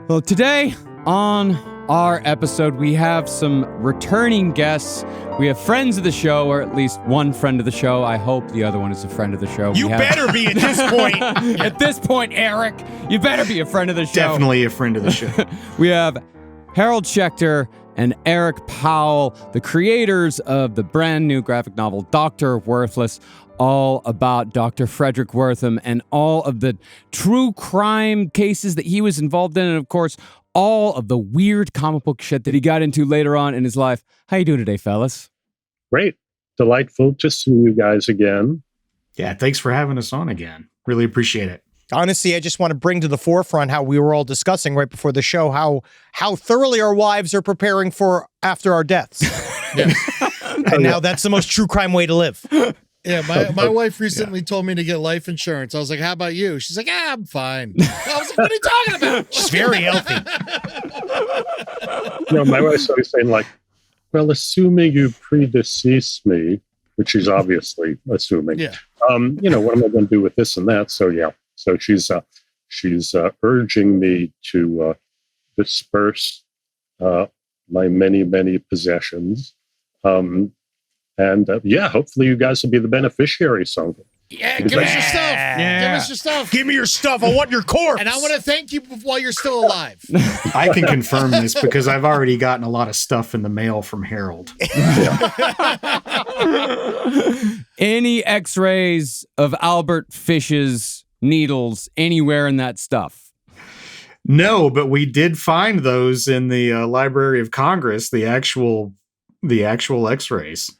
Well, today on our episode, we have some returning guests. We have friends of the show, or at least one friend of the show. I hope the other one is a friend of the show. You better be at this point. At this point, Eric, you better be a friend of the show. Definitely a friend of the show. We have Harold Schechter and Eric Powell, the creators of the brand new graphic novel, Dr. Werthless, all about Dr. Frederic Wertham and all of the true crime cases that he was involved in, and of course, all of the weird comic book shit that he got into later on in his life. How you doing today, fellas? Great. Delightful to see you guys again. Yeah, thanks for having us on again. Really appreciate it. Honestly, I just want to bring to the forefront how we were all discussing right before the show, how thoroughly our wives are preparing for after our deaths. And now that's the most true crime way to live. Yeah, my wife recently told me to get life insurance. I was like, how about you? She's like, I'm fine. I was like, what are you talking about? She's very healthy. My wife's always saying, like, well, assuming you predecease me, which she's obviously assuming, what am I going to do with this and that? So, yeah. So she's urging me to disperse my many, many possessions. Hopefully you guys will be the beneficiary someday. Yeah, give us your stuff. Yeah. Give us your stuff. Give me your stuff. I want your corpse. And I want to thank you while you're still alive. I can confirm this because I've already gotten a lot of stuff in the mail from Harold. Any x-rays of Albert Fish's needles anywhere in that stuff? No, but we did find those in the Library of Congress, the actual x-rays.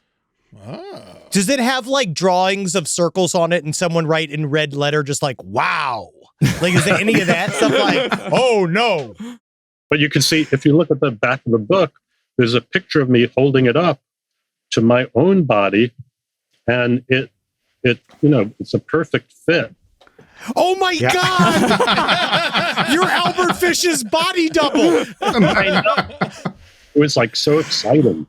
Oh. Does it have like drawings of circles on it and someone write in red letter just like, wow? Like, is there any of that stuff like, oh no? But you can see, if you look at the back of the book, there's a picture of me holding it up to my own body, and it's a perfect fit. Oh my God! You're Albert Fish's body double. I know. It was like so exciting.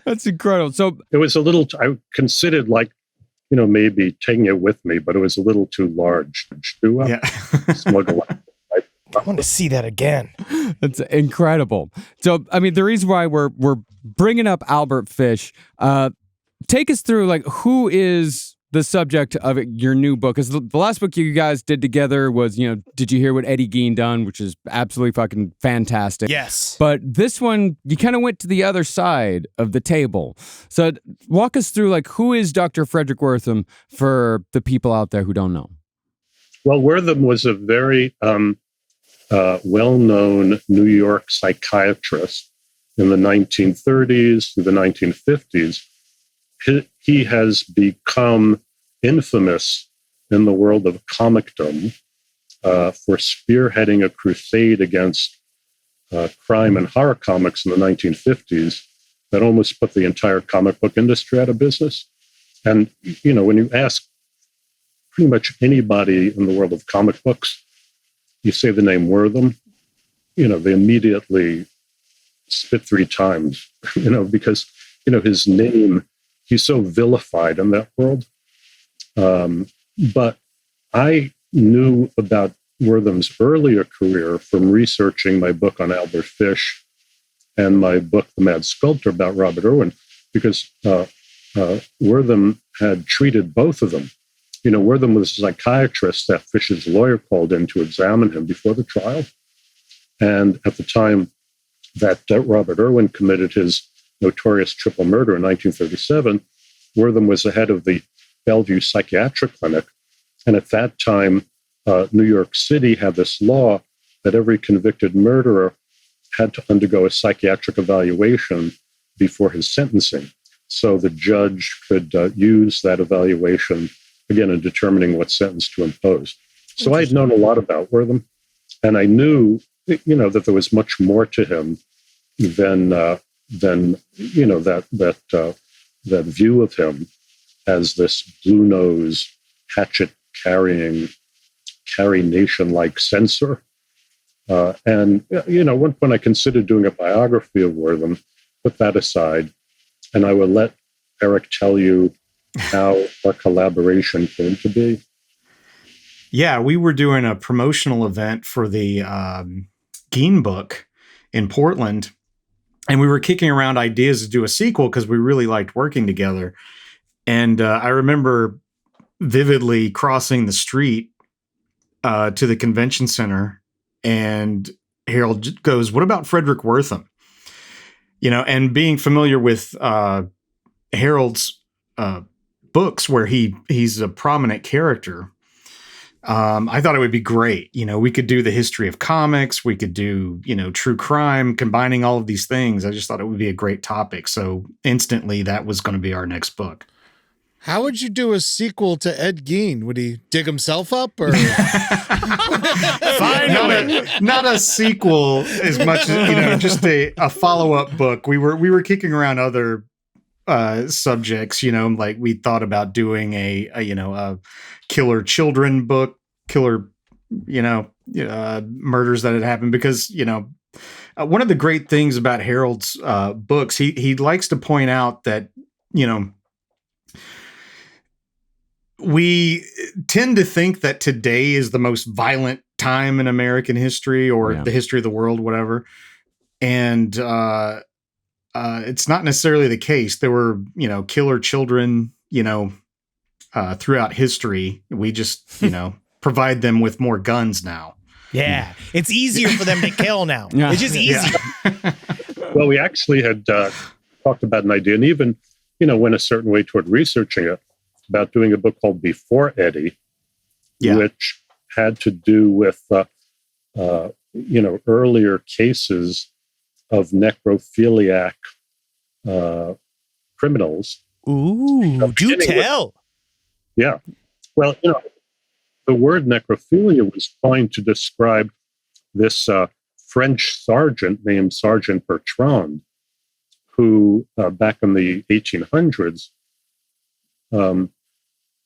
That's incredible. So it was a little, I considered maybe taking it with me, but it was a little too large to smuggle out. I want to see that again. That's incredible. So, I mean, the reason why we're bringing up Albert Fish, take us through, like, who is the subject of your new book? Because the last book you guys did together was, Did You Hear What Eddie Gein Done? Which is absolutely fucking fantastic. Yes. But this one, you kind of went to the other side of the table. So walk us through, like, who is Dr. Frederic Wertham for the people out there who don't know? Well, Wertham was a very well-known New York psychiatrist in the 1930s through the 1950s. He has become infamous in the world of comicdom for spearheading a crusade against crime and horror comics in the 1950s that almost put the entire comic book industry out of business. And, when you ask pretty much anybody in the world of comic books, you say the name Wertham, they immediately spit three times, because, his name, he's so vilified in that world. But I knew about Wertham's earlier career from researching my book on Albert Fish and my book, The Mad Sculptor, about Robert Irwin, because Wertham had treated both of them. Wertham was a psychiatrist that Fish's lawyer called in to examine him before the trial. And at the time that Robert Irwin committed his notorious triple murder in 1937, Wertham was the head of the Bellevue Psychiatric Clinic. And at that time, New York City had this law that every convicted murderer had to undergo a psychiatric evaluation before his sentencing. So the judge could use that evaluation, again, in determining what sentence to impose. So I had known a lot about Wertham, and I knew, that there was much more to him than that view of him as this blue nose, hatchet carry nation-like censor. And at one point I considered doing a biography of Wertham, put that aside, and I will let Eric tell you how our collaboration came to be. Yeah, we were doing a promotional event for the Geen book in Portland, and we were kicking around ideas to do a sequel because we really liked working together. And I remember vividly crossing the street to the convention center, and Harold goes, "What about Frederic Wertham?" And being familiar with Harold's books, where he's a prominent character, I thought it would be great. We could do the history of comics, we could do true crime, combining all of these things. I just thought it would be a great topic. So instantly, that was going to be our next book. How would you do a sequel to Ed Gein? Would he dig himself up, or not a sequel as much as just a follow-up book? We were kicking around other subjects, like we thought about doing a killer children book, killer murders that had happened, because one of the great things about Harold's books, he likes to point out that we tend to think that today is the most violent time in American history, or the history of the world, whatever. And it's not necessarily the case. There were, killer children, throughout history. We just, provide them with more guns now. Yeah. It's easier for them to kill now. Yeah. It's just easier. Yeah. Well, we actually had talked about an idea, and even, went a certain way toward researching it, about doing a book called Before Eddie, which had to do with, earlier cases of necrophiliac criminals. Ooh, do tell. Yeah. Well, the word necrophilia was coined to describe this French sergeant named Sergeant Bertrand, who back in the 1800s,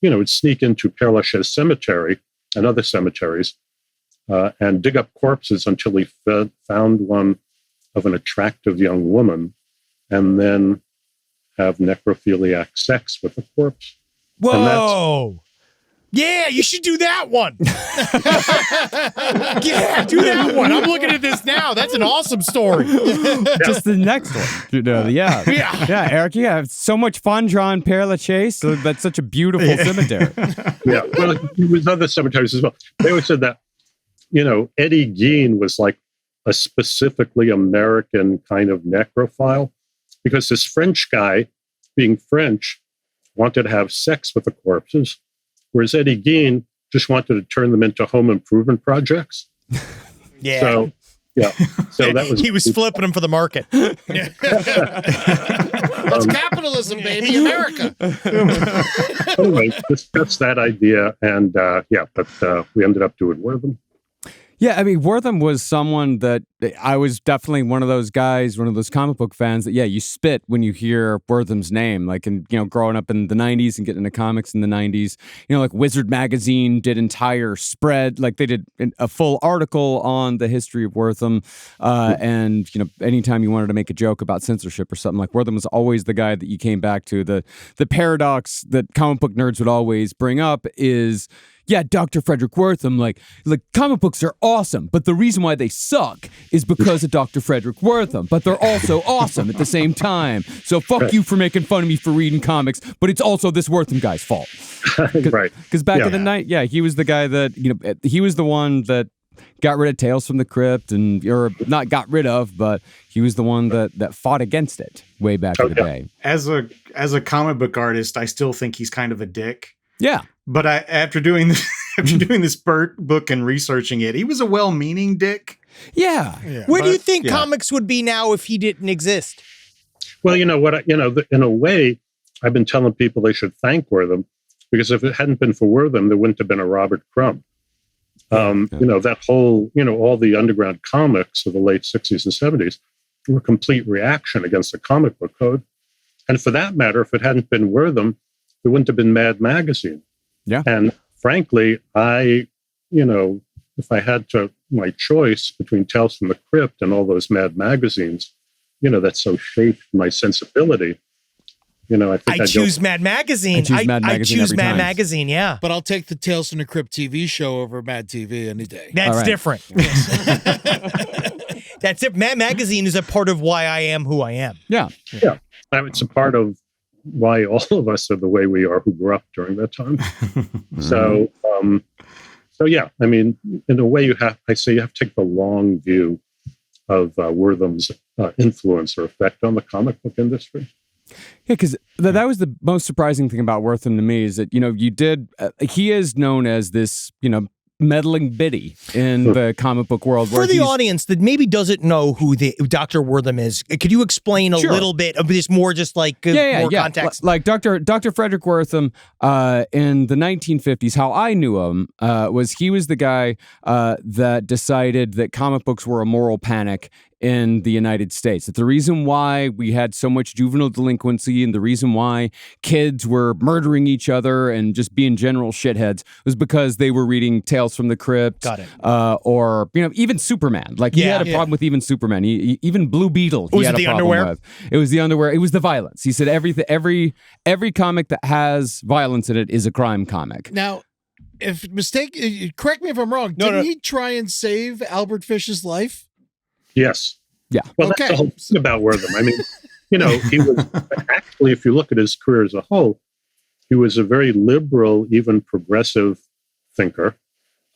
would sneak into Père Lachaise Cemetery and other cemeteries and dig up corpses until he found one of an attractive young woman, and then have necrophiliac sex with the corpse. Whoa! Yeah, you should do that one. Yeah, do that one. I'm looking at this now. That's an awesome story. Just the next one. Yeah, Eric, you have so much fun drawing Père Lachaise. That's such a beautiful cemetery. Yeah, well, with other cemeteries as well. They always said that, Eddie Gein was like a specifically American kind of necrophile, because this French guy, being French, wanted to have sex with the corpses, whereas Eddie Gein just wanted to turn them into home improvement projects. Yeah. So that was... He was flipping them for the market. That's capitalism, baby, America. Anyway, that's that idea, and but we ended up doing Wertham. Yeah, I mean, Wertham was someone that I was definitely one of those guys, one of those comic book fans that, you spit when you hear Wertham's name. Like, growing up in the 90s and getting into comics in the 90s, like Wizard Magazine did entire spread, like they did a full article on the history of Wertham. And, anytime you wanted to make a joke about censorship or something, like Wertham was always the guy that you came back to. The paradox that comic book nerds would always bring up is, yeah, Dr. Frederic Wertham, like comic books are awesome, but the reason why they suck is because of Dr. Frederic Wertham, but they're also awesome at the same time. So fuck you for making fun of me for reading comics, but it's also this Wertham guy's fault. Right. Because back in the night, he was the guy that, he was the one that got rid of Tales from the Crypt, or not got rid of, but he was the one that fought against it way back in the day. As a comic book artist, I still think he's kind of a dick. Yeah. But after doing this book and researching it, he was a well-meaning dick. Yeah. Where do you think comics would be now if he didn't exist? Well, in a way, I've been telling people they should thank Wertham, because if it hadn't been for Wertham, there wouldn't have been a Robert Crumb. That whole, all the underground comics of the late 60s and 70s were a complete reaction against the comic book code. And for that matter, if it hadn't been Wertham, there wouldn't have been Mad Magazine. Yeah. And frankly, if I had my choice between Tales from the Crypt and all those Mad magazines, that so shaped my sensibility, I think I choose Mad Magazine. I choose Mad I Magazine choose every Mad time. Magazine, yeah. But I'll take the Tales from the Crypt TV show over Mad TV any day. That's All right. different. That's it. Mad Magazine is a part of why I am who I am. Yeah. It's a part of why all of us are the way we are who grew up during that time. So yeah, I mean, in a way, you have to take the long view of Wertham's influence or effect on the comic book industry. Yeah, because that was the most surprising thing about Wertham to me is that, you did, he is known as this, meddling biddy in the comic book world. For the audience that maybe doesn't know who Dr. Wertham is, could you explain a little bit of this more, just like more context? Like Dr. Frederic Wertham in the 1950s, how I knew him was he was the guy that decided that comic books were a moral panic in the United States. That the reason why we had so much juvenile delinquency and the reason why kids were murdering each other and just being general shitheads was because they were reading Tales from the Crypt. Got it. Or, even Superman. Like, he had a problem with even Superman. Even Blue Beetle, he had a problem with. It was the underwear. It was the violence. He said every comic that has violence in it is a crime comic. Now, correct me if I'm wrong. Didn't he try and save Albert Fish's life? Yes. Yeah. Well, that's the whole thing about Wertham. I mean, he was actually, if you look at his career as a whole, he was a very liberal, even progressive thinker,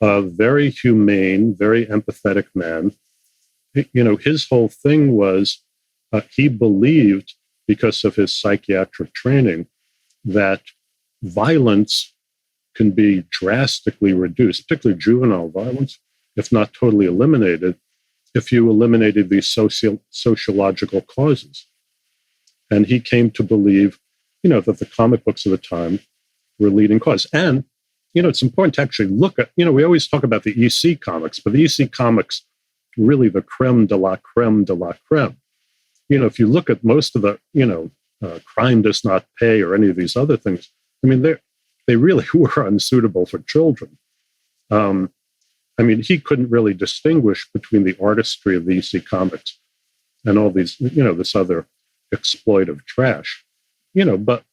a very humane, very empathetic man. His whole thing was he believed, because of his psychiatric training, that violence can be drastically reduced, particularly juvenile violence, if not totally eliminated, if you eliminated these sociological causes. And he came to believe, that the comic books of the time were leading cause. And, it's important to actually look at, we always talk about the EC comics, but the EC comics, really the creme de la creme de la creme. If you look at most of the, Crime Does Not Pay or any of these other things, I mean, they really were unsuitable for children. He couldn't really distinguish between the artistry of the EC comics and all these, this other exploitive trash, but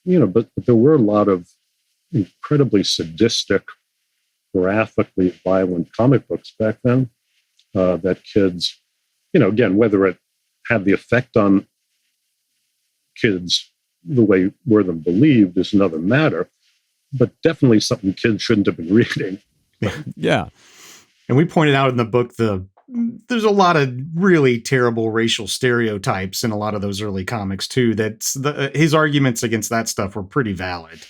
there were a lot of incredibly sadistic, graphically violent comic books back then that kids, again, whether it had the effect on kids the way Wertham believed is another matter, but definitely something kids shouldn't have been reading. Yeah. And we pointed out in the book there's a lot of really terrible racial stereotypes in a lot of those early comics too. His arguments against that stuff were pretty valid.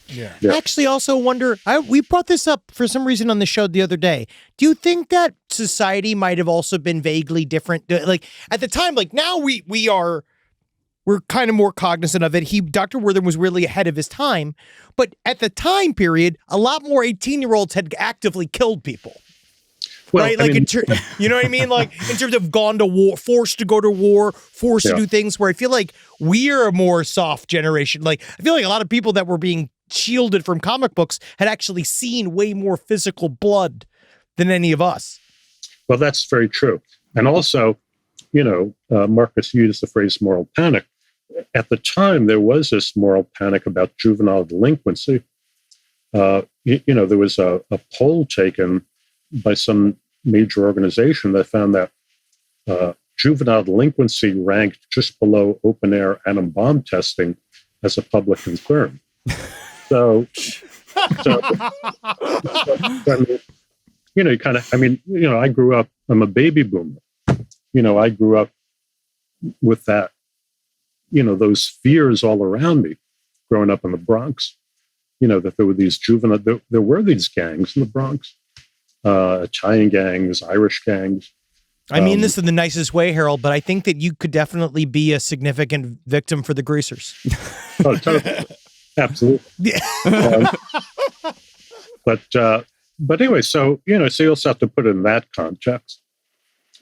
Yeah. I actually also wonder, we brought this up for some reason on the show the other day. Do you think that society might have also been vaguely different? Like at the time, like now we're kind of more cognizant of it. Dr. Wertham was really ahead of his time, but at the time period, a lot more 18-year-olds had actively killed people. Well, right? Like, you know what I mean? Like, in terms of gone to war, forced to go to war, forced to do things where I feel like we're a more soft generation. Like, I feel like a lot of people that were being shielded from comic books had actually seen way more physical blood than any of us. Well, that's very true. And also, Marcus used the phrase moral panic. At the time, there was this moral panic about juvenile delinquency. There was a poll taken by some major organization that found that juvenile delinquency ranked just below open-air atom bomb testing as a public concern. I grew up, I'm a baby boomer. I grew up with that, those fears all around me growing up in the Bronx, that there were these there were these gangs in the Bronx, Italian gangs, Irish gangs. I mean this in the nicest way, Harold, but I think that you could definitely be a significant victim for the greasers. Oh, totally. Absolutely. But anyway, so you also have to put it in that context.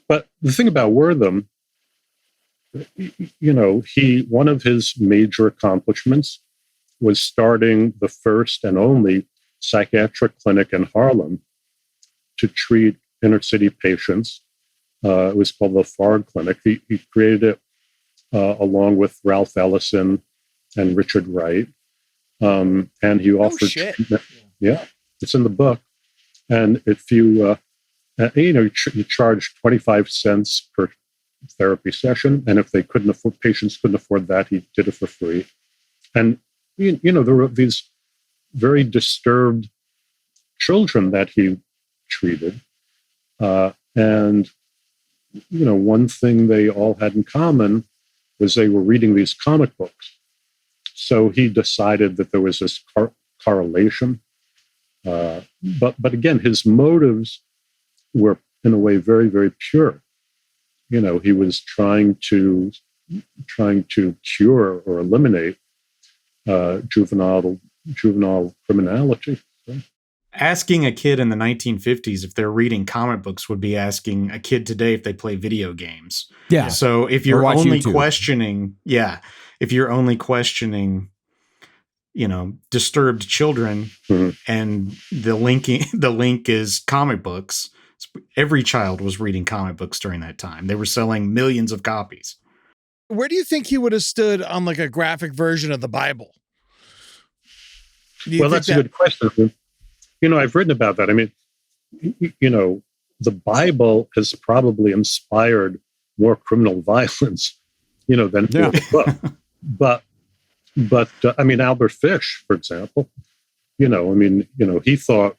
But the thing about Wertham, one of his major accomplishments was starting the first and only psychiatric clinic in Harlem to treat inner city patients. It was called the Fard Clinic. He created it along with Ralph Ellison and Richard Wright. And he offered, shit. Yeah, it's in the book. And if you, you charge 25 cents per therapy session. And if patients couldn't afford that, he did it for free. And, there were these very disturbed children that he treated. And one thing they all had in common was they were reading these comic books. So he decided that there was this correlation. But again, his motives were in a way very, very pure. He was trying to cure or eliminate juvenile criminality. So. Asking a kid in the 1950s if they're reading comic books would be asking a kid today if they play video games. Yeah. So if you're watch only YouTube. questioning, disturbed children, and the link is comic books. Every child was reading comic books during that time. They were selling millions of copies. Where do you think he would have stood on like a graphic version of the Bible? Well, that's a good question. I've written about that. I mean, the Bible has probably inspired more criminal violence, than the book. But I mean, Albert Fish, for example, he thought,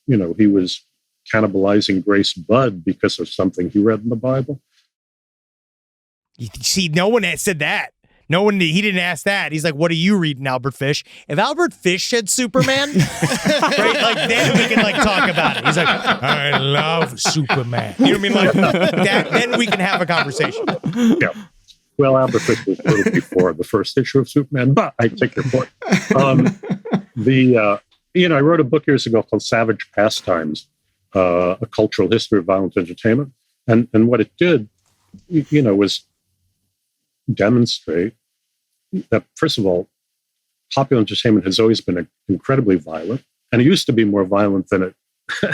he was cannibalizing Grace Budd because of something he read in the Bible. You see, no one had said that. He didn't ask that. He's like, what are you reading, Albert Fish? If Albert Fish said Superman, right, then we can talk about it. He's like, I love Superman. You know what I mean? That, then we can have a conversation. Yeah. Well, Albert Fish was sort of before the first issue of Superman, but I take your point. I wrote a book years ago called Savage Pastimes, A Cultural History of Violent Entertainment. And what it did, was demonstrate that, first of all, popular entertainment has always been incredibly violent, and it used to be more violent than it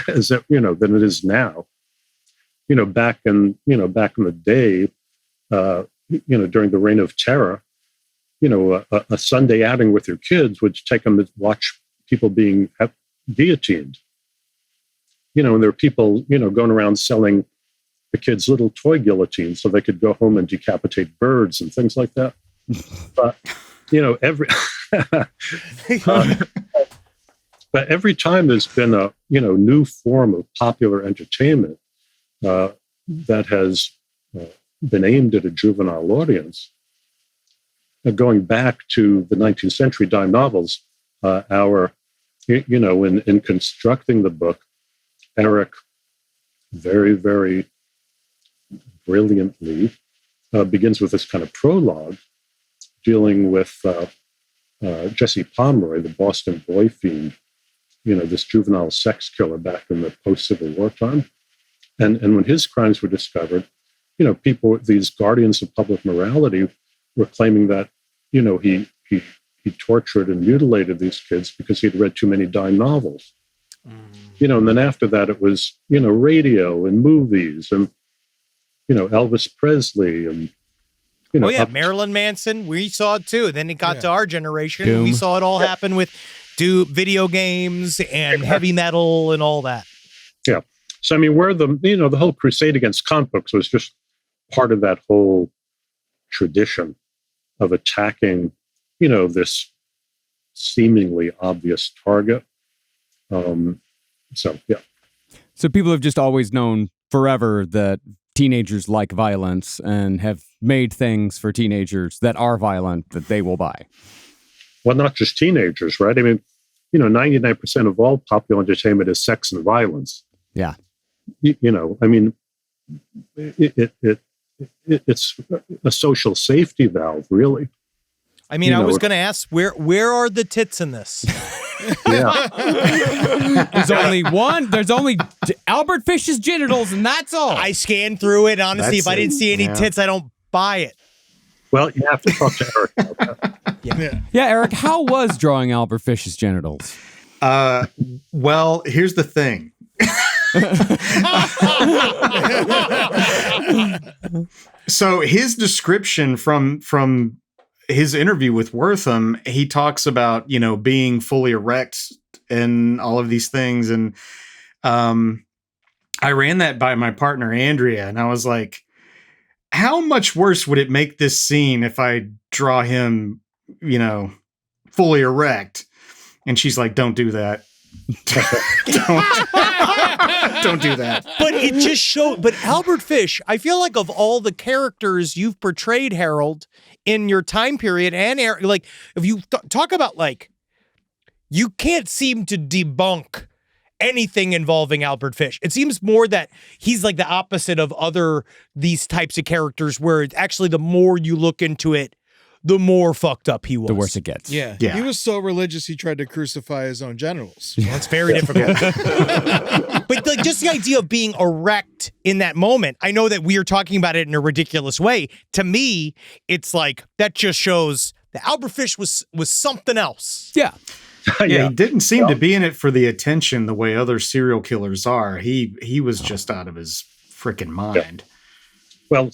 than it is now. Back in the day, during the Reign of Terror, a Sunday outing with your kids would take them to watch people being guillotined. And there were people, going around selling the kids little toy guillotines so they could go home and decapitate birds and things like that. But, but every time there's been a, new form of popular entertainment that has been aimed at a juvenile audience, going back to the 19th century dime novels, in constructing the book, Eric very, very brilliantly begins with this kind of prologue dealing with Jesse Pomeroy, the Boston boy fiend, this juvenile sex killer back in the post-Civil War time. And when his crimes were discovered, people, these guardians of public morality, were claiming that, he tortured and mutilated these kids because he'd read too many dime novels. And then after that, it was, radio and movies and, Elvis Presley and, Marilyn Manson. We saw it too. Then it got to our generation. Doom. We saw it all happen with video games and heavy metal and all that. Yeah. So, I mean, where the whole crusade against comic books was just part of that whole tradition of attacking, this seemingly obvious target. So people have just always known forever that teenagers like violence and have made things for teenagers that are violent that they will buy. Well, not just teenagers, right? I mean, 99% of all popular entertainment is sex and violence. Yeah. I mean, it's a social safety valve, really. I mean, I was going to ask, where are the tits in this? Yeah. There's only one. There's only Albert Fish's genitals, and that's all. I scanned through it. Honestly, if I didn't see any tits, I don't buy it. Well, you have to talk to Eric about that. Yeah, Eric, how was drawing Albert Fish's genitals? Well, here's the thing. So his description from his interview with Wertham, he talks about, being fully erect and all of these things. And I ran that by my partner, Andrea, and I was like, how much worse would it make this scene if I draw him, fully erect? And she's like, don't do that. don't do that. But it just showed. But Albert Fish, I feel like of all the characters you've portrayed, Harold, in your time period, and like if you talk about like, you can't seem to debunk anything involving Albert Fish. It seems more that he's like the opposite of these types of characters, where it's actually the more you look into it, the more fucked up he was. The worse it gets. Yeah. He was so religious he tried to crucify his own generals. Well, that's very difficult. But like just the idea of being erect in that moment, I know that we are talking about it in a ridiculous way. To me, it's like that just shows that Albert Fish was something else. Yeah. Yeah, he didn't seem to be in it for the attention the way other serial killers are. He was just out of his freaking mind. Well,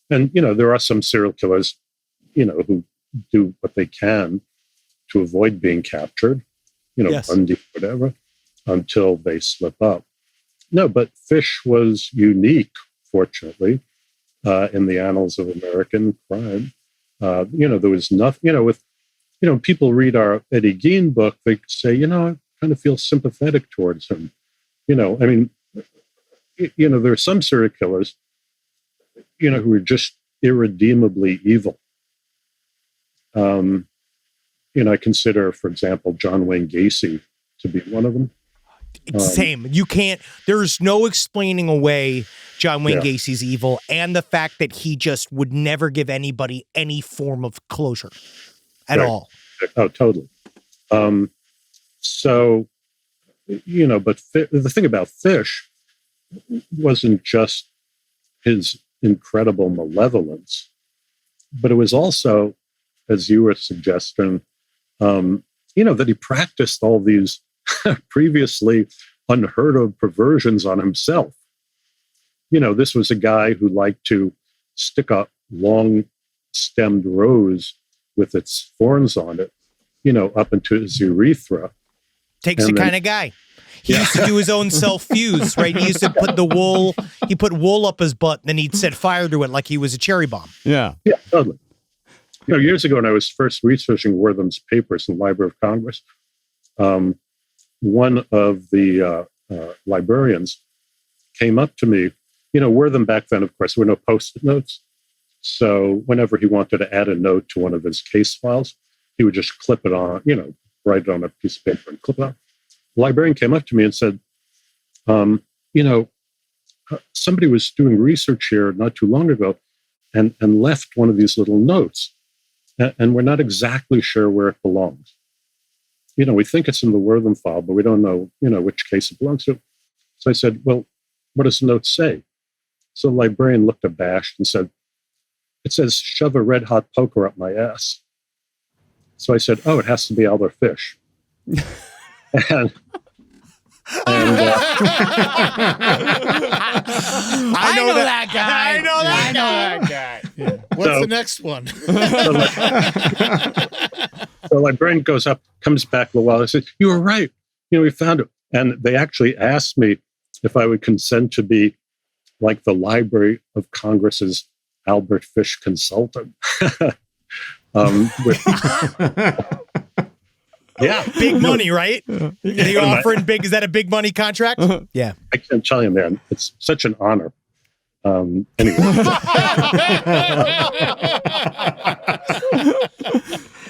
and there are some serial killers, who do what they can to avoid being captured, Yes. Bundy, whatever, until they slip up. No, but Fish was unique, fortunately, in the annals of American crime. There was nothing, with people read our Eddie Gein book, they say, I kind of feel sympathetic towards him. There are some serial killers, who are just irredeemably evil. I consider, for example, John Wayne Gacy to be one of them. Same. You can't, there's no explaining away John Wayne Gacy's evil and the fact that he just would never give anybody any form of closure at all. Oh, totally. But the thing about Fish wasn't just his incredible malevolence, but it was also, as you were suggesting, that he practiced all these previously unheard of perversions on himself. This was a guy who liked to stick a long stemmed rose with its thorns on it, up into his urethra. Takes the kind of guy. He used to do his own self-fuse, right? He used to put he put wool up his butt, and then he'd set fire to it like he was a cherry bomb. Yeah, totally. Years ago when I was first researching Wertham's papers in the Library of Congress, one of the librarians came up to me. Wertham back then, of course, there were no Post-it notes. So whenever he wanted to add a note to one of his case files, he would just clip it on, write it on a piece of paper and clip it on. The librarian came up to me and said, somebody was doing research here not too long ago and left one of these little notes. And we're not exactly sure where it belongs. We think it's in the Wertham file, but we don't know, which case it belongs to. So I said, well, what does the note say? So the librarian looked abashed and said, it says, shove a red hot poker up my ass. So I said, oh, it has to be Albert Fish. I know that guy. I know that guy. Yeah. What's the next one? So librarian goes up, comes back a little while. I said, you were right. We found it. And they actually asked me if I would consent to be like the Library of Congress's Albert Fish consultant. Big money, right? Are you offering big? Is that a big money contract? Yeah. I can't tell you, man. It's such an honor. Anyway.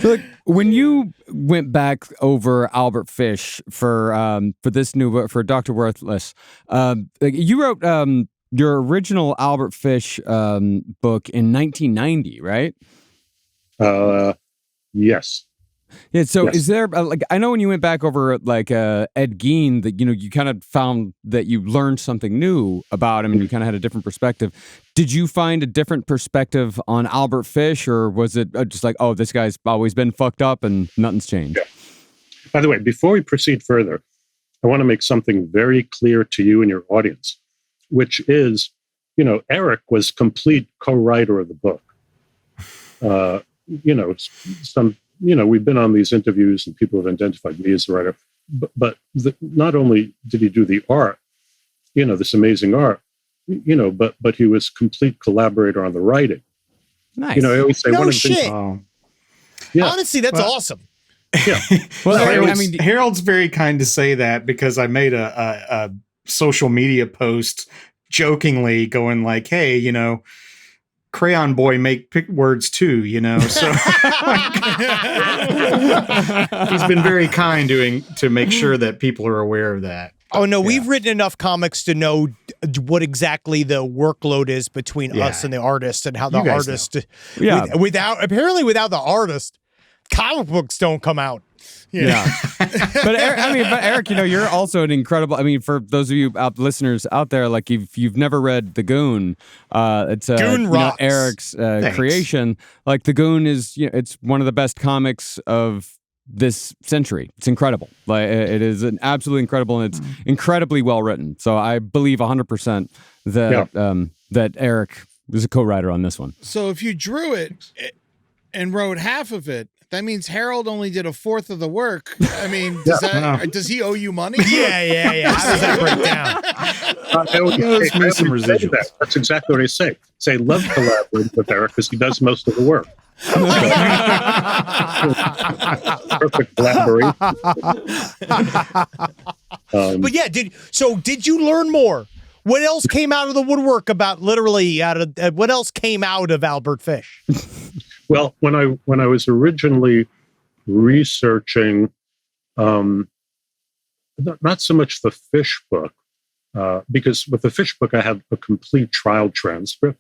So, when you went back over Albert Fish for this new book, for Dr. Werthless, you wrote your original Albert Fish book in 1990, right? Yes. Yeah. So Yes. is there I know when you went back over Ed Gein that you kind of found that you learned something new about him and you kind of had a different perspective. Did you find a different perspective on Albert Fish, or was it just like, oh, this guy's always been fucked up and nothing's changed? Yeah. By the way, before we proceed further, I want to make something very clear to you and your audience, which is, Eric was complete co-writer of the book. we've been on these interviews and people have identified me as the writer, but not only did he do the art, this amazing art, but he was complete collaborator on the writing. Nice. I always say No one of the shit. things. Yeah. Honestly, that's awesome. Yeah. Well, Harold's very kind to say that, because I made a social media post jokingly going like, hey, Crayon Boy make words too, so he's been very kind to make sure that people are aware of that. Oh, no, we've written enough comics to know what exactly the workload is between us and the artist, and how the artist, without the artist, comic books don't come out. Yeah. But Eric, you're also an incredible, for those of you listeners out there, like if you've never read The Goon, it's Goon rocks. Eric's creation. Like The Goon is, it's one of the best comics of this century. It's incredible. Like it is an absolutely incredible, and it's incredibly well written. So I believe 100% that that Eric is a co-writer on this one. So if you drew it and wrote half of it, that means Harold only did a fourth of the work. Does he owe you money? Yeah. How does that break down? Some residuals. That's exactly what I say. Say, love collaborating with Eric because he does most of the work. Perfect collaboration. But yeah, did you learn more? What else came out of the woodwork what else came out of Albert Fish? Well, when I was originally researching, not so much the Fish book, because with the Fish book I had a complete trial transcript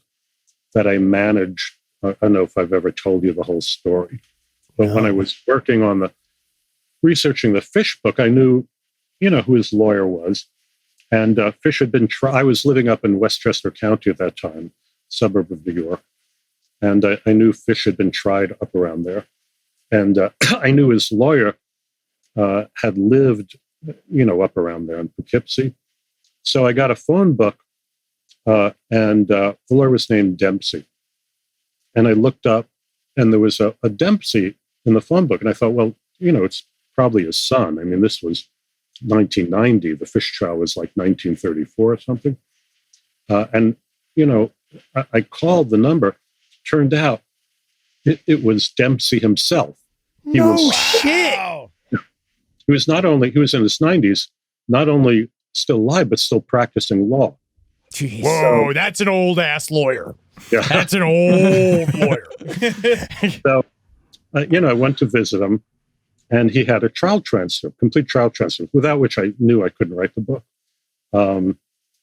that I managed. I don't know if I've ever told you the whole story, but when I was working on researching the Fish book, I knew, who his lawyer was, and Fish had been. I was living up in Westchester County at that time, suburb of New York. And I knew Fish had been tried up around there. And I knew his lawyer had lived, up around there in Poughkeepsie. So I got a phone book, and the lawyer was named Dempsey. And I looked up, and there was a Dempsey in the phone book. And I thought, well, it's probably his son. This was 1990. The Fish trial was like 1934 or something. And I called the number. Turned out it was Dempsey himself. He shit. He was in his 90s, not only still alive, but still practicing law. Jeez. Whoa, that's an old ass lawyer. Yeah. That's an old lawyer. So, I went to visit him, and he had a complete trial transcript, without which I knew I couldn't write the book.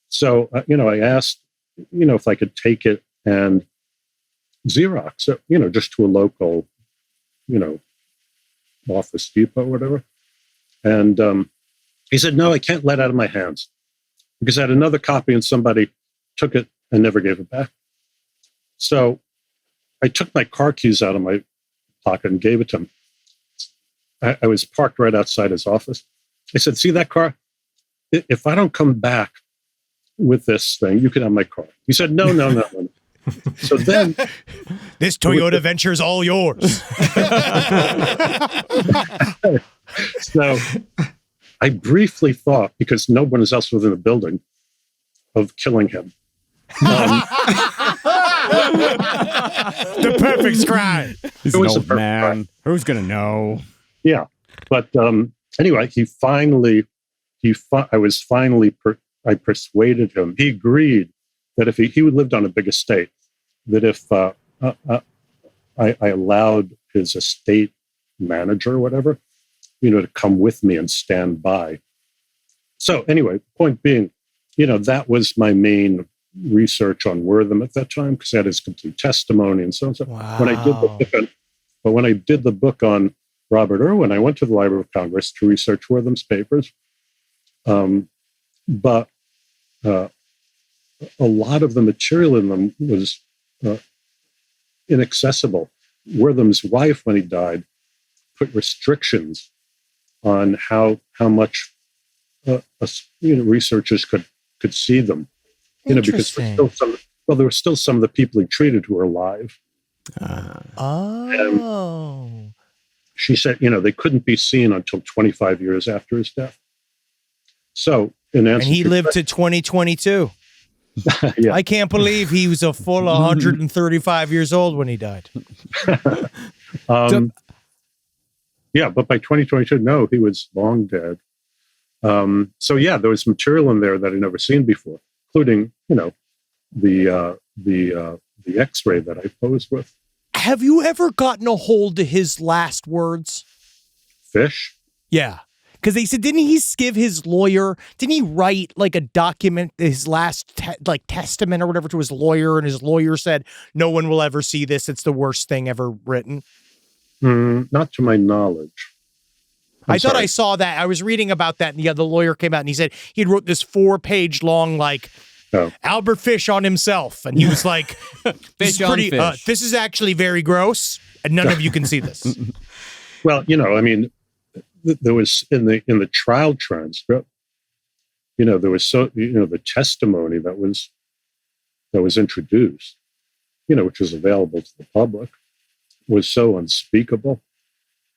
So, I asked, if I could take it and Xerox, just to a local, Office Depot or whatever. And he said, no, I can't let it out of my hands, because I had another copy and somebody took it and never gave it back. So I took my car keys out of my pocket and gave it to him. I was parked right outside his office. I said, see that car? If I don't come back with this thing, you can have my car. He said, no. So then, this Toyota venture is all yours. So I briefly thought, because no one else was in the building, of killing him. The perfect scribe. He's an old man. Who's gonna know? Yeah, but anyway, I persuaded him. He agreed that if he lived on a big estate, that if I allowed his estate manager or whatever, to come with me and stand by. So anyway, point being, that was my main research on Wertham at that time, because I had his complete testimony and so on. So wow. When I did the book on Robert Irwin, I went to the Library of Congress to research Wertham's papers. But a lot of the material in them was inaccessible. Wortham's wife, when he died, put restrictions on how much researchers could see them. Because there were still some of the people he treated who were alive. She said, they couldn't be seen until 25 years after his death. So, in answer, and he lived to 2022. Yeah. I can't believe he was a full 135 years old when he died. Yeah, but by 2022, no, he was long dead. So yeah, there was material in there that I'd never seen before, including, the X-ray that I posed with. Have you ever gotten a hold of his last words? Fish? Yeah. Because they said, didn't he give his lawyer, didn't he write like a document, his last testament or whatever to his lawyer, and his lawyer said, no one will ever see this, it's the worst thing ever written? Not to my knowledge. I thought I saw that. I was reading about that, and the lawyer came out and he said he wrote this 4-page long, Albert Fish on himself. And he was like, this is actually very gross, and none of you can see this. Well, there was in the trial transcript, there was the testimony that was introduced, which was available to the public, was so unspeakable.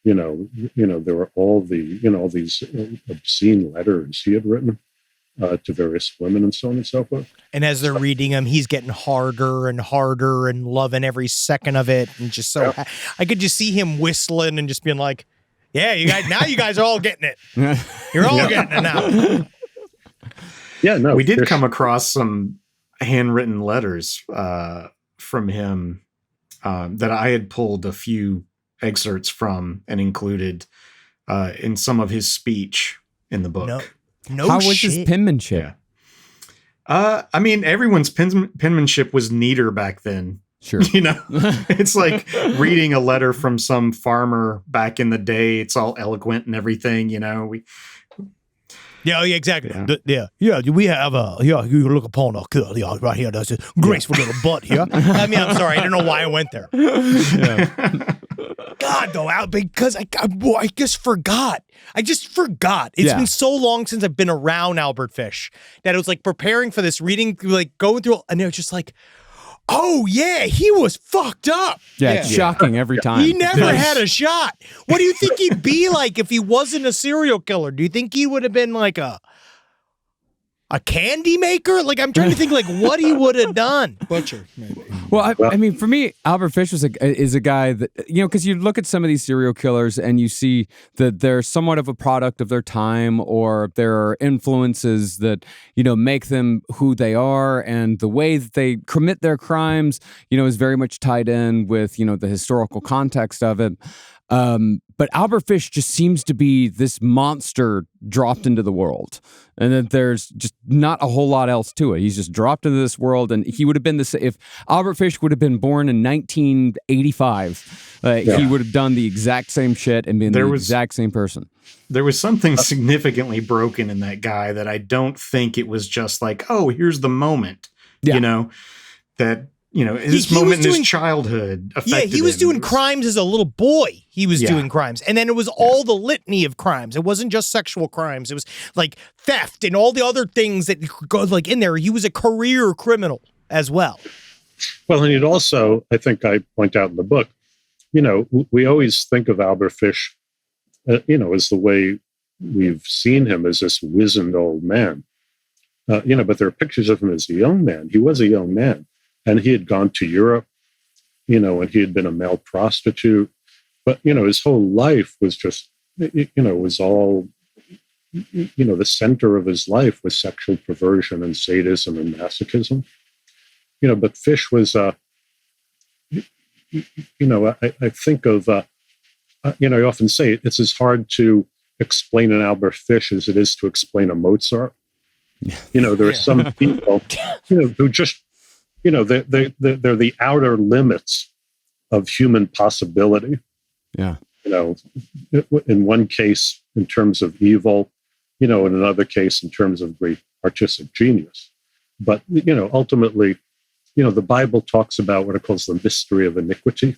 There were all these obscene letters he had written to various women and so on and so forth. And as they're reading him, he's getting harder and harder and loving every second of it. And just I could just see him whistling and just being like, yeah, you guys are all getting it. You're all getting it now. Yeah, no. We did come across some handwritten letters from him that I had pulled a few excerpts from and included in some of his speech in the book. How was his penmanship? Yeah. Everyone's penmanship was neater back then. Sure. It's like reading a letter from some farmer back in the day. It's all eloquent and everything, Yeah, exactly. Yeah. We have you look upon right here. There's a graceful little butt here. I'm sorry. I don't know why I went there. Yeah. God, though, Al, because I just forgot. It's been so long since I've been around Albert Fish that it was like preparing for this reading, like going through, and it was just like, oh yeah, he was fucked up. Yeah, it's shocking every time. He never had a shot. What do you think he'd be like if he wasn't a serial killer? Do you think he would have been like a candy maker? Like, I'm trying to think like what he would have done. Butcher, maybe. Well, for me, Albert Fish is a guy that, because you look at some of these serial killers and you see that they're somewhat of a product of their time, or there are influences that, make them who they are, and the way that they commit their crimes, is very much tied in with, the historical context of it. But Albert Fish just seems to be this monster dropped into the world, and that there's just not a whole lot else to it. He's just dropped into this world, and he would have been if Albert Fish would have been born in 1985, he would have done the exact same shit and been the exact same person. There was something significantly broken in that guy that I don't think it was just like, oh, here's the moment, that. His moment in his childhood affected he was him. doing crimes as a little boy. He was doing crimes. And then it was all the litany of crimes. It wasn't just sexual crimes. It was like theft and all the other things that go like in there. He was a career criminal as well. Well, and he'd also, I think I point out in the book, we always think of Albert Fish, as the way we've seen him as this wizened old man. But there are pictures of him as a young man. He was a young man. And he had gone to Europe, and he had been a male prostitute. But, his whole life was just, was all, the center of his life was sexual perversion and sadism and masochism. But Fish was, I think of, I often say it's as hard to explain an Albert Fish as it is to explain a Mozart. There are some people, who just, they're the outer limits of human possibility. Yeah. In one case, in terms of evil, in another case, in terms of great artistic genius. But, ultimately, the Bible talks about what it calls the mystery of iniquity.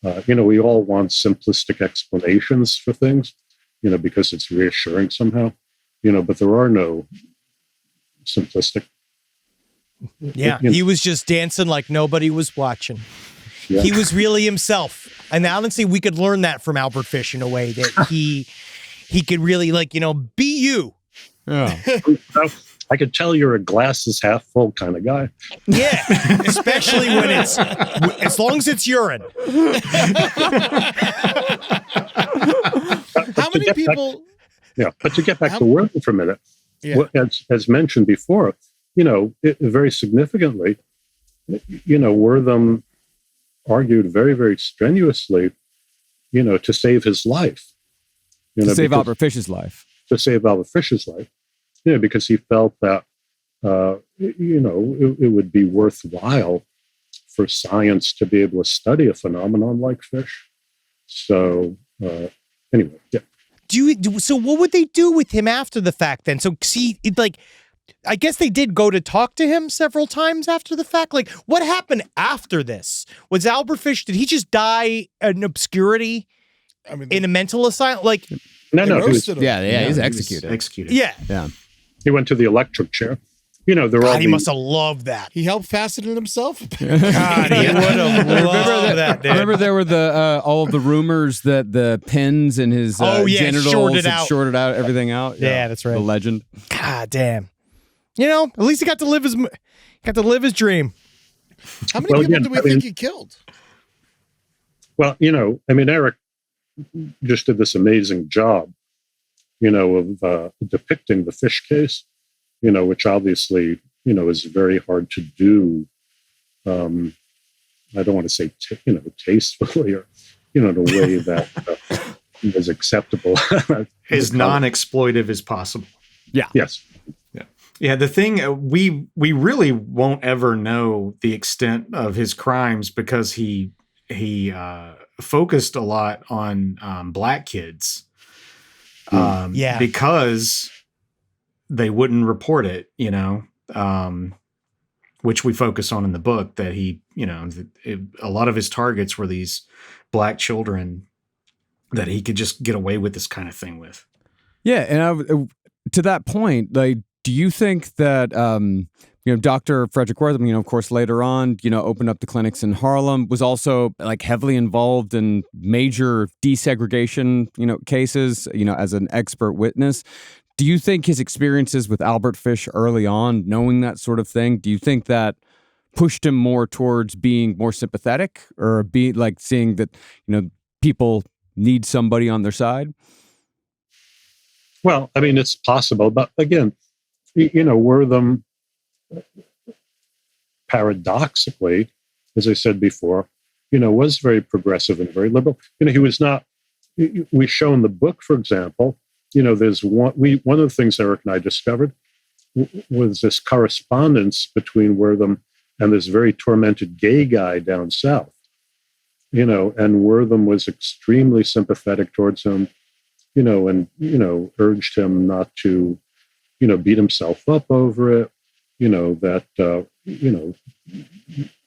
We all want simplistic explanations for things, because it's reassuring somehow, but there are no simplistic. Yeah, he was just dancing like nobody was watching. Yeah. He was really himself. And honestly, we could learn that from Albert Fish in a way that he could really, like, be you. Yeah. I could tell you're a glass is half full kind of guy. Yeah, especially when as long as it's urine. How many people? But to get back to Wertham for a minute, Yeah. as mentioned before, very significantly, Wertham argued very, very strenuously, to save his life. To save Albert Fish's life. To save Albert Fish's life, because he felt that, it would be worthwhile for science to be able to study a phenomenon like fish. So, anyway, yeah. So what would they do with him after the fact then? So see, I guess they did go to talk to him several times after the fact. Like, what happened after this? Was Albert Fish, did he just die in obscurity in a mental asylum? Like, No, They he was, roasted him. He's executed. Executed. yeah. he went to the electric chair. They're all God, he the- must have loved that. He helped fasten it himself. God, he would have loved that, dude. Remember there were the all of the rumors that the pins in his genitals shorted had out. shorted out everything out. Yeah, that's right. The legend. God damn. At least he got to live his dream. How many Well, people again, do we I think mean- he killed? Well, Eric just did this amazing job, of depicting the fish case, which obviously, is very hard to do. I don't want to say, tastefully or, in a way that is acceptable. As non-exploitive as possible. Yes. Yeah, the thing we really won't ever know the extent of his crimes because he focused a lot on black kids, because they wouldn't report it, which we focus on in the book. That he, a lot of his targets were these black children that he could just get away with this kind of thing with. Yeah, and to that point, like, do you think that Dr. Frederic Wertham, of course, later on, opened up the clinics in Harlem, was also like heavily involved in major desegregation, cases, as an expert witness. Do you think his experiences with Albert Fish early on, knowing that sort of thing, do you think that pushed him more towards being more sympathetic or be like seeing that, people need somebody on their side? Well, I mean, it's possible, but again, Wertham, paradoxically, as I said before, was very progressive and very liberal. He was not. We show in the book, for example, there's one of the things Eric and I discovered was this correspondence between Wertham and this very tormented gay guy down south. And Wertham was extremely sympathetic towards him, and urged him not to, beat himself up over it. That it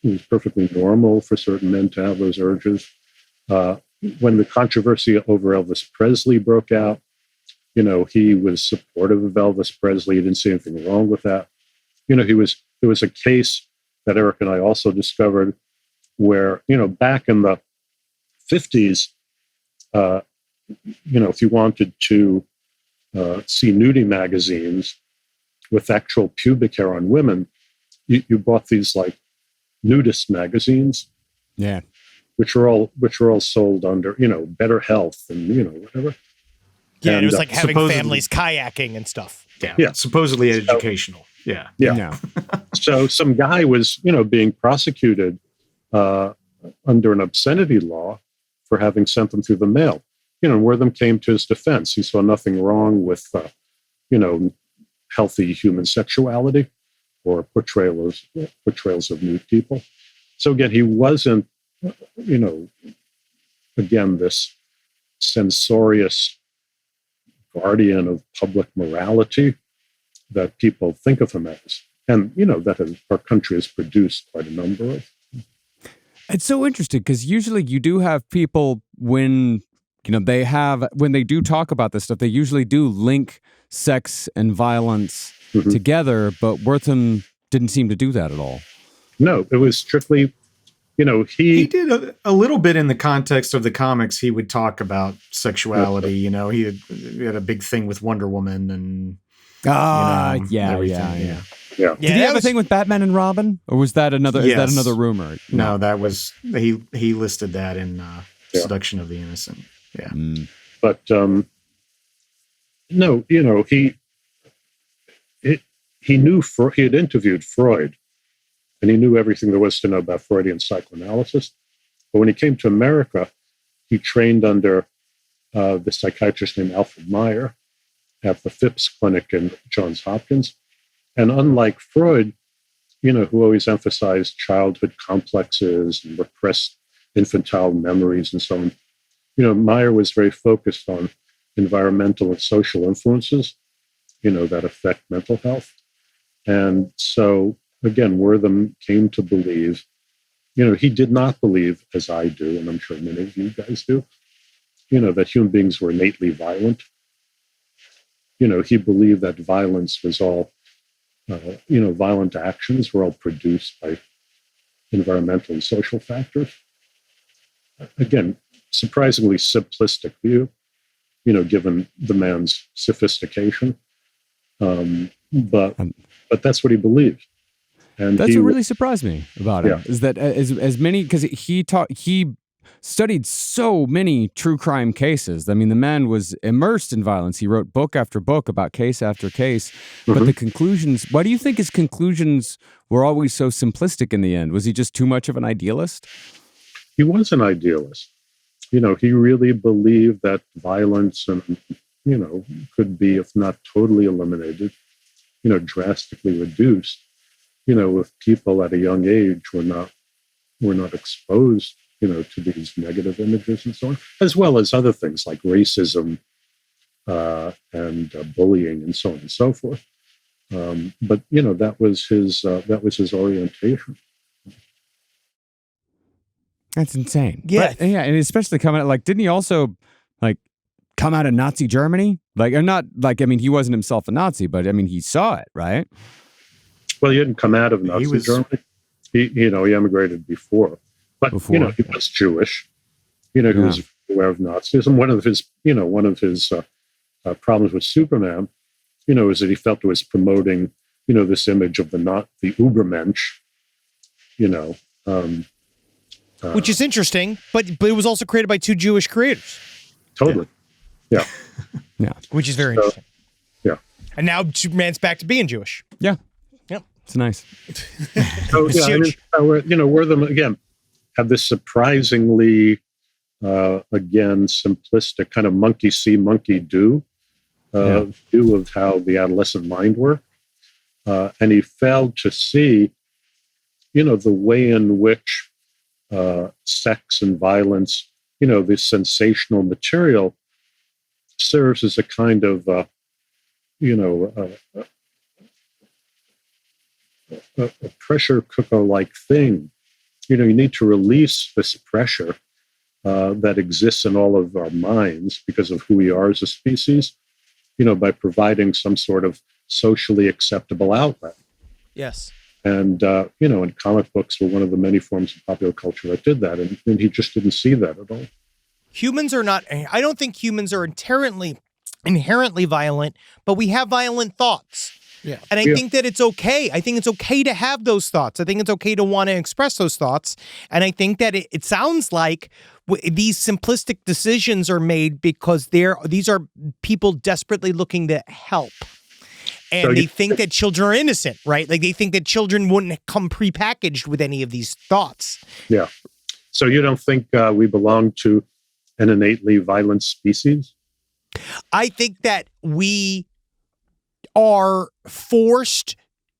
was perfectly normal for certain men to have those urges. When the controversy over Elvis Presley broke out, he was supportive of Elvis Presley. He didn't see anything wrong with that. There was a case that Eric and I also discovered where, back in the 50s, if you wanted to see nudie magazines with actual pubic hair on women, you bought these like nudist magazines, which are all sold under Better Health and whatever. Yeah, and it was like having supposedly- families kayaking and stuff. Yeah. Supposedly educational. Yeah. So some guy was being prosecuted under an obscenity law for having sent them through the mail. Wertham came to his defense. He saw nothing wrong with healthy human sexuality or portrayals of nude people. So again, he wasn't, this censorious guardian of public morality that people think of him as. And, our country has produced quite a number of. It's so interesting because usually you do have people when they do talk about this stuff, they usually do link sex and violence together, but Wertham didn't seem to do that at all. No, it was strictly He did a little bit in the context of the comics. He would talk about sexuality. He had a big thing with Wonder Woman and everything. Yeah. Did he have a thing with Batman and Robin, or was that another? Yes. Is that another rumor? No, that was he listed that in Seduction of the Innocent. Yeah, but no, he knew he had interviewed Freud, and he knew everything there was to know about Freudian psychoanalysis. But when he came to America, he trained under the psychiatrist named Alfred Meyer at the Phipps Clinic in Johns Hopkins. And unlike Freud, who always emphasized childhood complexes and repressed infantile memories and so on, Meyer was very focused on environmental and social influences, that affect mental health. And so, again, Wertham came to believe, he did not believe, as I do, and I'm sure many of you guys do, that human beings were innately violent. He believed that violence was all, violent actions were all produced by environmental and social factors. Again, surprisingly simplistic view, given the man's sophistication. But that's what he believed. And that's what really surprised me about him is that as many, because he studied so many true crime cases. I mean, the man was immersed in violence. He wrote book after book about case after case. But the conclusions, why do you think his conclusions were always so simplistic in the end? Was he just too much of an idealist? He was an idealist. He really believed that violence and, could be, if not totally eliminated, drastically reduced, if people at a young age were not exposed, to these negative images and so on, as well as other things like racism and bullying and so on and so forth. But that was his orientation. That's insane. Yeah. But, and especially coming out, didn't he also, come out of Nazi Germany? Or not, he wasn't himself a Nazi, but, he saw it, right? Well, he didn't come out of Nazi Germany. He emigrated before. But, he was Jewish. He was aware of Nazism. One of his problems with Superman, is that he felt it was promoting, this image of the Ubermensch, which is interesting, but it was also created by two Jewish creators. Totally. Yeah. Yeah. Which is very interesting. Yeah. And now Superman's back to being Jewish. Yeah. Yep. It's nice. So, Wertham, again, have this surprisingly, again, simplistic kind of monkey see, monkey do view of how the adolescent mind worked. And he failed to see, the way in which sex and violence, this sensational material serves as a kind of, a pressure cooker-like thing. You need to release this pressure that exists in all of our minds because of who we are as a species, by providing some sort of socially acceptable outlet. Yes. And, and comic books were one of the many forms of popular culture that did that. And he just didn't see that at all. I don't think humans are inherently violent, but we have violent thoughts. Yeah. And I think that it's okay. I think it's okay to have those thoughts. I think it's okay to want to express those thoughts. And I think that it sounds like these simplistic decisions are made because these are people desperately looking to help. And they think that children are innocent, right? They think that children wouldn't come prepackaged with any of these thoughts. Yeah. So you don't think we belong to an innately violent species? I think that we are forced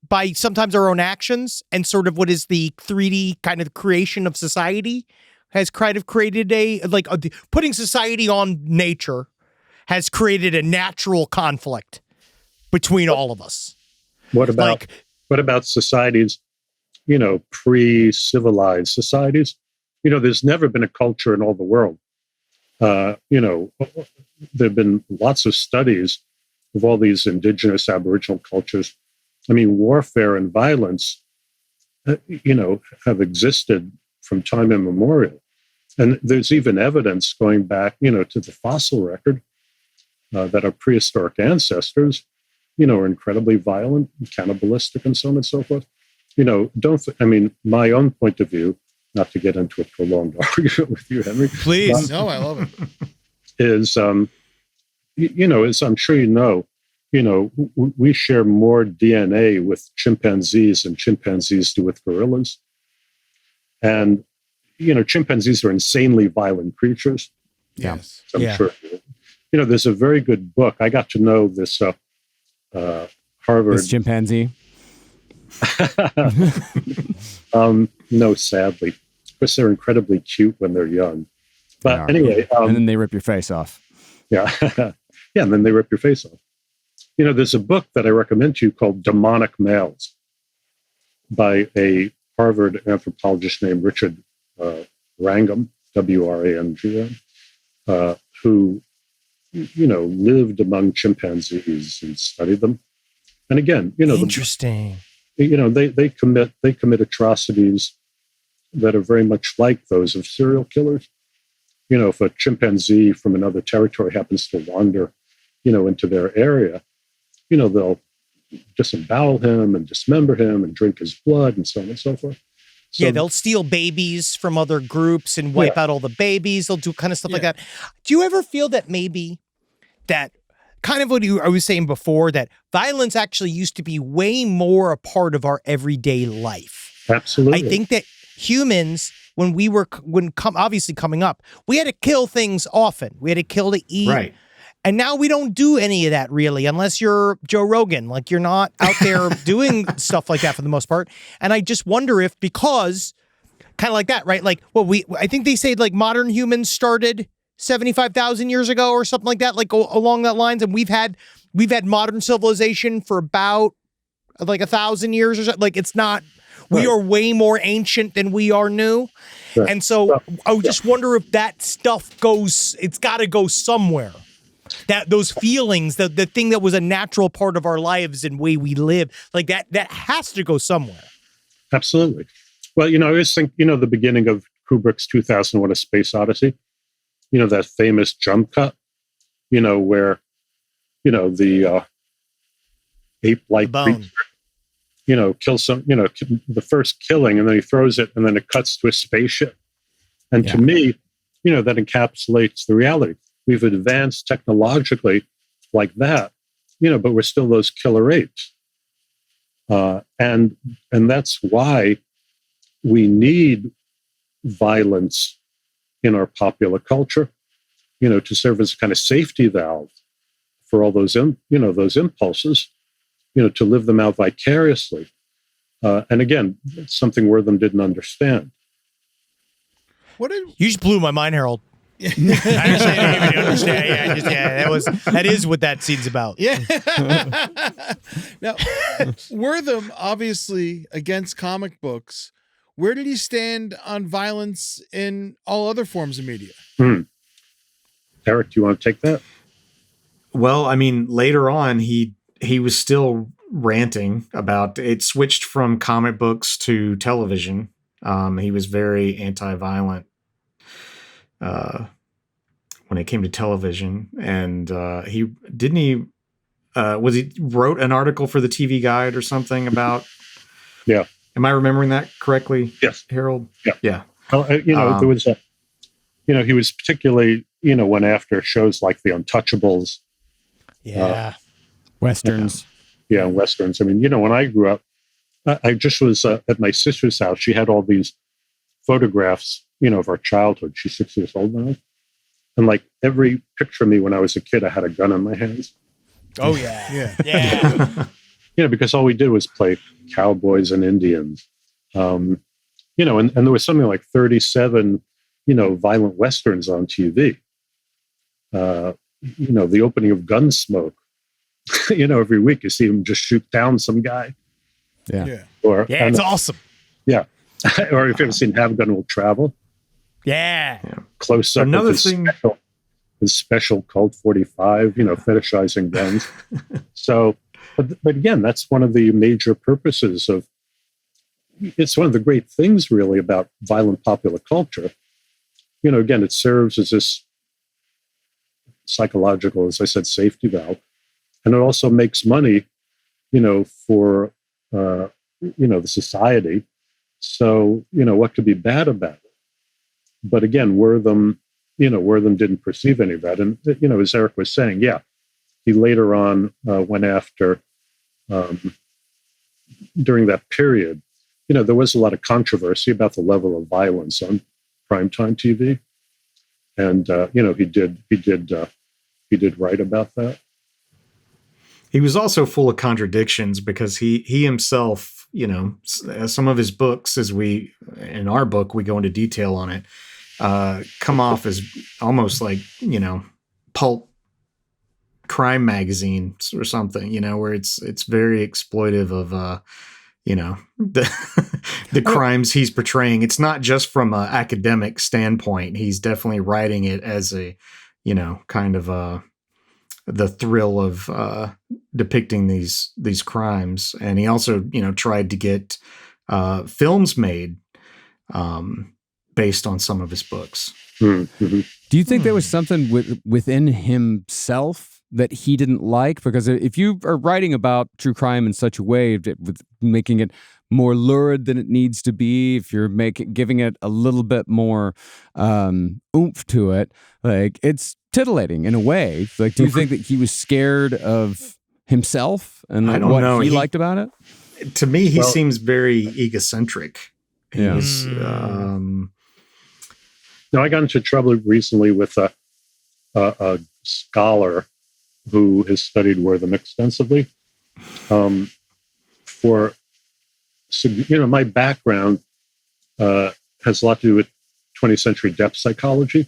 by sometimes our own actions and sort of what is the 3D kind of creation of society has kind of created putting society on nature has created a natural conflict between all of us. What about societies, pre-civilized societies? There's never been a culture in all the world. There have been lots of studies of all these indigenous Aboriginal cultures. I mean, warfare and violence, have existed from time immemorial. And there's even evidence going back, to the fossil record that our prehistoric ancestors, are incredibly violent, cannibalistic, and so on and so forth. My own point of view, not to get into a prolonged argument with you, Henry. Please. No, I love it. Is, as I'm sure we share more DNA with chimpanzees than chimpanzees do with gorillas. And, chimpanzees are insanely violent creatures. Yes. I'm sure. There's a very good book. I got to know this Harvard. This chimpanzee? No, sadly. Of course, they're incredibly cute when they're young. But anyway. And then they rip your face off. Yeah. Yeah, and then they rip your face off. There's a book that I recommend to you called Demonic Males by a Harvard anthropologist named Richard Wrangham, W-R-A-N-G-M, who, lived among chimpanzees and studied them. And again, interesting. They commit atrocities that are very much like those of serial killers. If a chimpanzee from another territory happens to wander, into their area, they'll disembowel him and dismember him and drink his blood and so on and so forth. So, they'll steal babies from other groups and wipe out all the babies. They'll do kind of stuff like that. Do you ever feel that maybe that kind of what I was saying before, that violence actually used to be way more a part of our everyday life? Absolutely. I think that humans, obviously coming up, we had to kill things often. We had to kill to eat. Right. And now we don't do any of that really, unless you're Joe Rogan. Like, you're not out there doing stuff like that for the most part. And I just wonder if, because kind of like that, right? Like, I think they say like modern humans started 75,000 years ago or something like that, like along that lines. And we've had modern civilization for about like 1,000 years or so. Like, it's not, we are way more ancient than we are new. Right. And so I just wonder if that stuff it's got to go somewhere. That those feelings, the thing that was a natural part of our lives and way we live, like that has to go somewhere. Absolutely. Well, I always think, the beginning of Kubrick's 2001: A Space Odyssey, that famous jump cut, where, the ape-like creature, kills some, the first killing, and then he throws it, and then it cuts to a spaceship. And to me, that encapsulates the reality. We've advanced technologically like that, but we're still those killer apes. And that's why we need violence in our popular culture, to serve as a kind of safety valve for all those, those impulses, to live them out vicariously. And again, it's something Wertham didn't understand. You just blew my mind, Harold. I didn't understand. That is what that scene's about. Yeah. Now, Wertham, obviously against comic books. Where did he stand on violence in all other forms of media? Eric, do you want to take that? Well, later on, he was still ranting about it. Switched from comic books to television. He was very anti-violent when it came to television, and he wrote an article for the TV Guide or something about. Yeah. Am I remembering that correctly? Yes, Harold. Yeah. Well, there was he was particularly went after shows like The Untouchables. Yeah. Westerns. Yeah, Westerns. When I grew up, I just was at my sister's house. She had all these photographs, of our childhood. She's 6 years old now. And like every picture of me when I was a kid, I had a gun in my hands. Oh, yeah. Yeah. Because all we did was play cowboys and Indians. And there was something like 37, violent Westerns on TV. The opening of Gunsmoke, every week you see him just shoot down some guy. Yeah. It's awesome. Yeah. Or if you've ever seen Have Gun Will Travel. Yeah. Close up Another with thing. His special Colt 45, fetishizing guns. So, but again, that's one of the major purposes of it's one of the great things really about violent popular culture. You know, again, it serves as this psychological, as I said, safety valve. And it also makes money, you know, for, you know, the society. So, you know, what could be bad about it? But again, Wertham didn't perceive any of that. And, you know, as Eric was saying, yeah, he later on went after, during that period, you know, there was a lot of controversy about the level of violence on primetime TV. And, you know, he did write about that. He was also full of contradictions because he himself, you know, some of his books, in our book, we go into detail on it, come off as almost like, you know, pulp crime magazines or something, you know, where it's very exploitive of, you know, the crimes he's portraying. It's not just from an academic standpoint. He's definitely writing it as a, you know, kind of the thrill of depicting these crimes. And he also, you know, tried to get films made based on some of his books. Mm-hmm. Do you think there was something within himself that he didn't like? Because if you are writing about true crime in such a way, with making it more lurid than it needs to be, if you're giving it a little bit more oomph to it, like, it's titillating in a way. Like, do you think that he was scared of himself and like, what he liked about it? To me, he seems very egocentric. Yeah. Now, I got into trouble recently with a scholar who has studied Wertham extensively. You know, my background has a lot to do with 20th century depth psychology,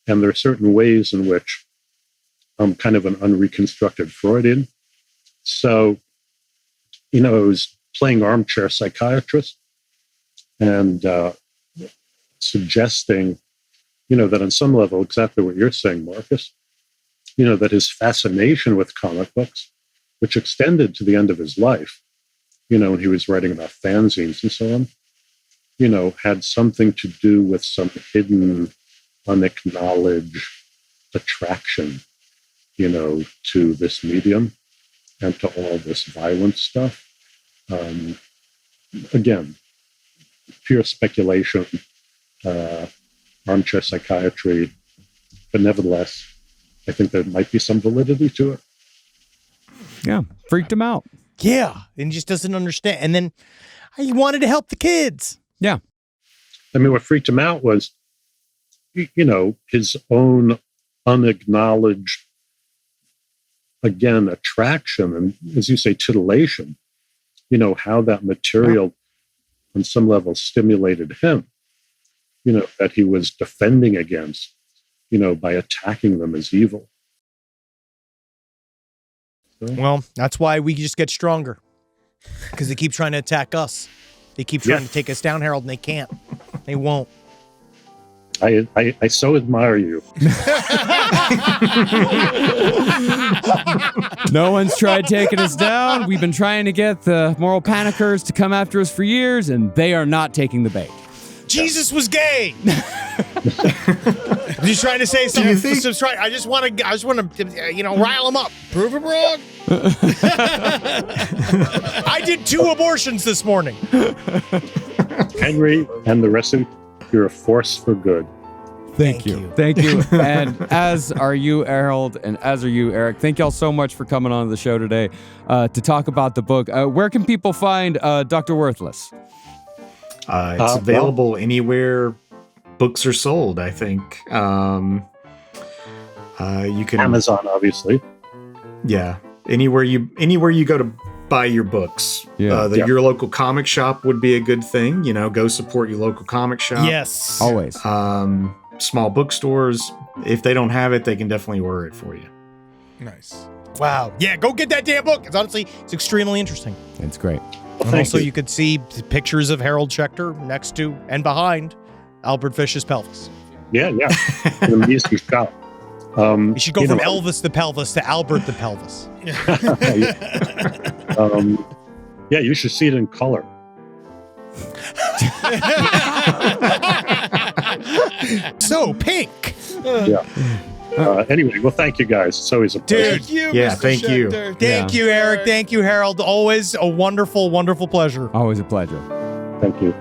and there are certain ways in which I'm kind of an unreconstructed Freudian. So, you know, I was playing armchair psychiatrist and suggesting, you know, that on some level, exactly what you're saying, Marcus, you know, that his fascination with comic books, which extended to the end of his life, you know, when he was writing about fanzines and so on, you know, had something to do with some hidden, unacknowledged attraction, you know, to this medium and to all this violent stuff. Again, pure speculation, armchair psychiatry, but nevertheless, I think there might be some validity to it. Yeah, freaked him out. Yeah, and he just doesn't understand. And then he wanted to help the kids. Yeah. I mean, what freaked him out was, you know, his own unacknowledged, again, attraction and, as you say, titillation. You know, how that material on some level stimulated him, you know, that he was defending against, you know, by attacking them as evil. So, Well, that's why we just get stronger. Because they keep trying to attack us. They keep trying to take us down, Harold, and they can't. They won't. I so admire you. No one's tried taking us down. We've been trying to get the moral panickers to come after us for years, and they are not taking the bait. Jesus was gay. He's trying to say something. I just want to, you know, rile him up. Prove him wrong. I did 2 abortions this morning. Henry and the rest of you, you're a force for good. Thank you. Thank you. And as are you, Harold, and as are you, Eric. Thank y'all so much for coming on the show today to talk about the book. Where can people find Dr. Werthless? It's available anywhere books are sold, I think. You can Amazon, obviously. Yeah. Anywhere you go to buy your books. Your local comic shop would be a good thing. You know, go support your local comic shop. Yes. Always. Small bookstores, if they don't have it, they can definitely order it for you. Nice. Wow. Yeah, go get that damn book. It's extremely interesting. It's great. And also, you could see pictures of Harold Schechter next to and behind Albert Fish's pelvis. Yeah. In the music shop. You should go from Elvis the pelvis to Albert the pelvis. Yeah, you should see it in color. So pink. Yeah. Anyway, well, thank you guys. It's always a pleasure. Thank you, Yeah, Mr. thank you. Schechter. Thank you, Eric. Thank you, Harold. Always a wonderful, wonderful pleasure. Always a pleasure. Thank you.